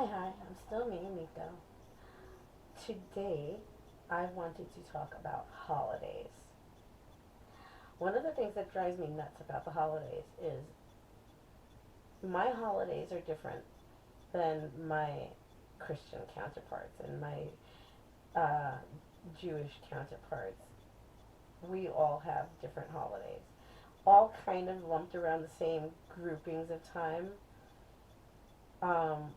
Hi, I'm still me, Miko. Today, I wanted to talk about holidays. One of the things that drives me nuts about the holidays is my holidays are different than my Christian counterparts and my uh, Jewish counterparts. We all have different holidays, all kind of lumped around the same groupings of time. Um,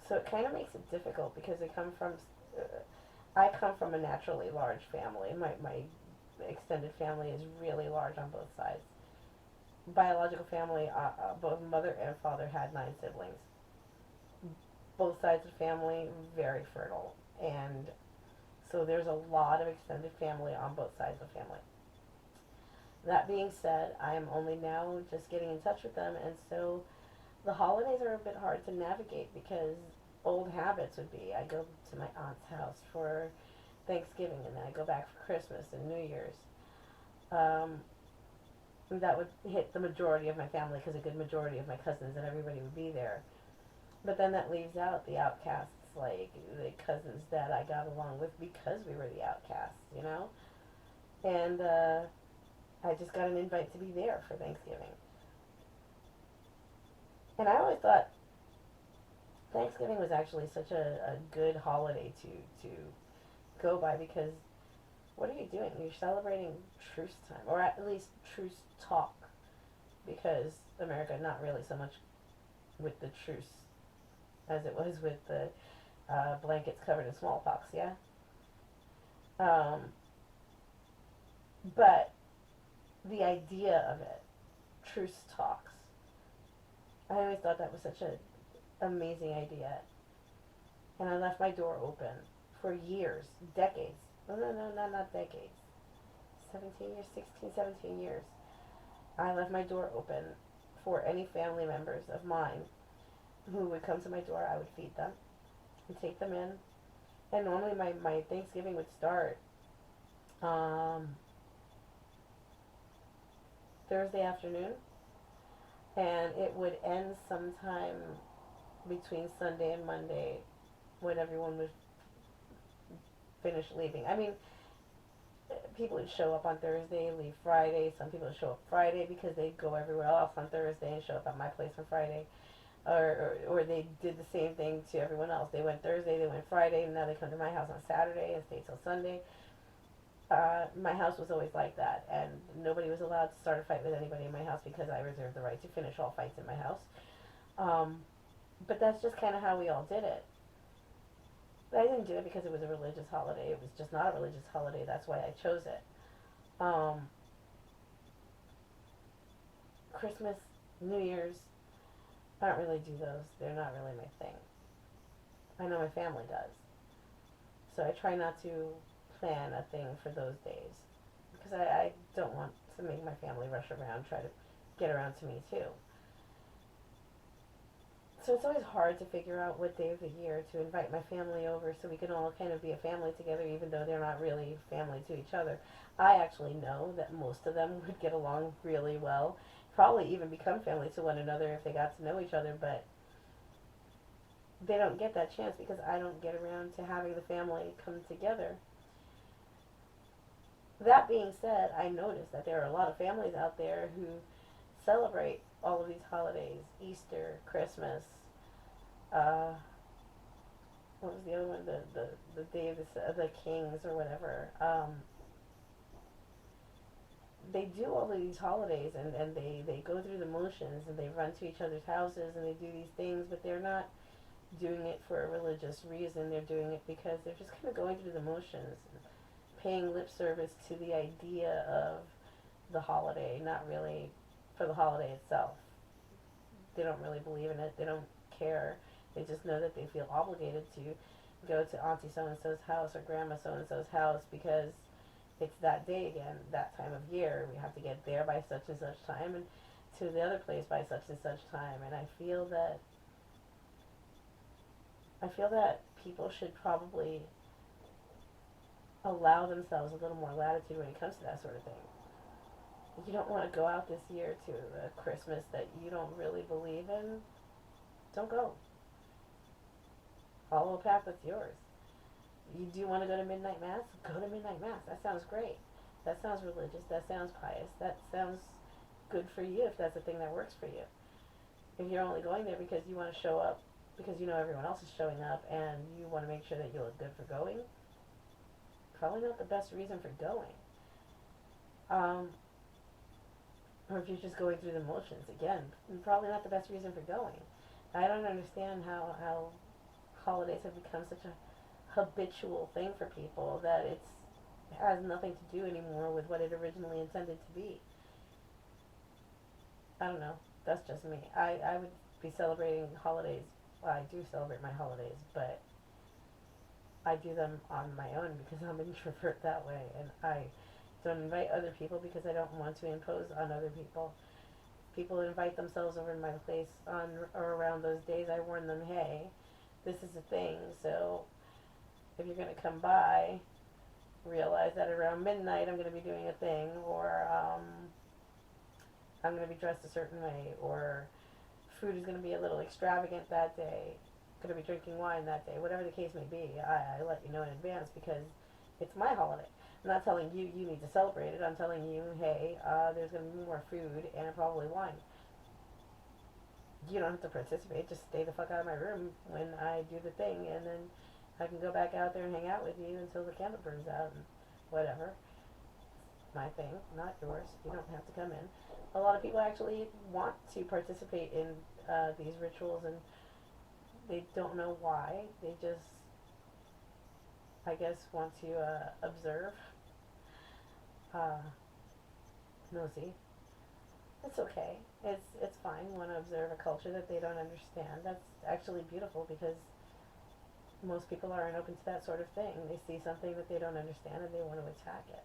so it kind of makes it difficult because I come from a naturally large family. My extended family is really large on both sides. Biological family, both mother and father had 9 siblings. Both sides of the family very fertile, and so there's a lot of extended family on both sides of the family. That being said, I am only now just getting in touch with them, and so the holidays are a bit hard to navigate because old habits would be I go to my aunt's house for Thanksgiving and then I go back for Christmas and New Year's. Um, that would hit the majority of my family because a good majority of my cousins and everybody would be there. But then that leaves out the outcasts, like the cousins that I got along with because we were the outcasts, you know? And I just got an invite to be there for Thanksgiving. And I always thought Thanksgiving was actually such a good holiday to go by because what are you doing? You're celebrating truce time, or at least truce talk, because America not really so much with the truce as it was with the blankets covered in smallpox, yeah? Um, but the idea of it, truce talks, I always thought that was such an amazing idea. And I left my door open for years, decades. No, not decades. 17 years, 16, 17 years. I left my door open for any family members of mine who would come to my door. I would feed them and take them in. And normally my Thanksgiving would start um, Thursday afternoon, and it would end sometime between Sunday and Monday when everyone would finish leaving. I mean, people would show up on Thursday, leave Friday. Some people would show up Friday because they'd go everywhere else on Thursday and show up at my place on Friday. Or they did the same thing to everyone else. They went Thursday, they went Friday, and now they come to my house on Saturday and stay till Sunday. My house was always like that, and nobody was allowed to start a fight with anybody in my house because I reserved the right to finish all fights in my house. Um, but that's just kind of how we all did it. But I didn't do it because it was a religious holiday. It was just not a religious holiday. That's why I chose it. Um, Christmas, New Year's, I don't really do those. They're not really my thing. I know my family does. So I try not to plan a thing for those days because I don't want to make my family rush around, try to get around to me too. So it's always hard to figure out what day of the year to invite my family over so we can all kind of be a family together even though they're not really family to each other. I actually know that most of them would get along really well, probably even become family to one another if they got to know each other, but they don't get that chance because I don't get around to having the family come together. That being said, I noticed that there are a lot of families out there who celebrate all of these holidays: Easter, Christmas, uh, what was the other one? The Day of the Kings or whatever. They do all of these holidays and they go through the motions and they run to each other's houses and they do these things, but they're not doing it for a religious reason. They're doing it because they're just kind of going through the motions, paying lip service to the idea of the holiday, not really for the holiday itself. They don't really believe in it. They don't care. They just know that they feel obligated to go to Auntie so and so's house or Grandma so and so's house because it's that day again, that time of year. We have to get there by such and such time and to the other place by such and such time. And I feel that people should probably allow themselves a little more latitude when it comes to that sort of thing. If you don't want to go out this year to a Christmas that you don't really believe in, don't go. Follow a path that's yours. You do want to go to midnight mass? Go to midnight mass. That sounds great. That sounds religious. That sounds pious. That sounds good for you if that's a thing that works for you. If you're only going there because you want to show up because you know everyone else is showing up and you want to make sure that you look good for going, probably not the best reason for going. Um, or if you're just going through the motions, again, probably not the best reason for going. I don't understand how holidays have become such a habitual thing for people that it has nothing to do anymore with what it originally intended to be. I don't know. That's just me. I would be celebrating holidays. Well, I do celebrate my holidays, but I do them on my own because I'm an introvert that way, and I don't invite other people because I don't want to impose on other people. People invite themselves over to my place on or around those days. I warn them, hey, this is a thing, so if you're going to come by, realize that around midnight I'm going to be doing a thing, or I'm going to be dressed a certain way, or food is going to be a little extravagant that day, going to be drinking wine that day, whatever the case may be. I let you know in advance because it's my holiday. I'm not telling you you need to celebrate it. I'm telling you, hey, there's going to be more food and probably wine. You don't have to participate. Just stay the fuck out of my room when I do the thing, and then I can go back out there and hang out with you until the candle burns out and whatever. My thing, not yours. You don't have to come in. A lot of people actually want to participate in these rituals, and they don't know why. They just, I guess, want to observe, uh, nosy. It's okay. It's fine. You want to observe a culture that they don't understand. That's actually beautiful because most people aren't open to that sort of thing. They see something that they don't understand and they want to attack it.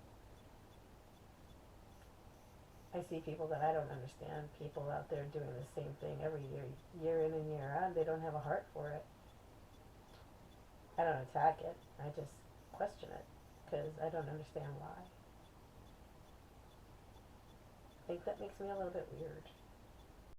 I see people that I don't understand, people out there doing the same thing every year, year in and year out. They don't have a heart for it. I don't attack it. I just question it because I don't understand why. I think that makes me a little bit weird.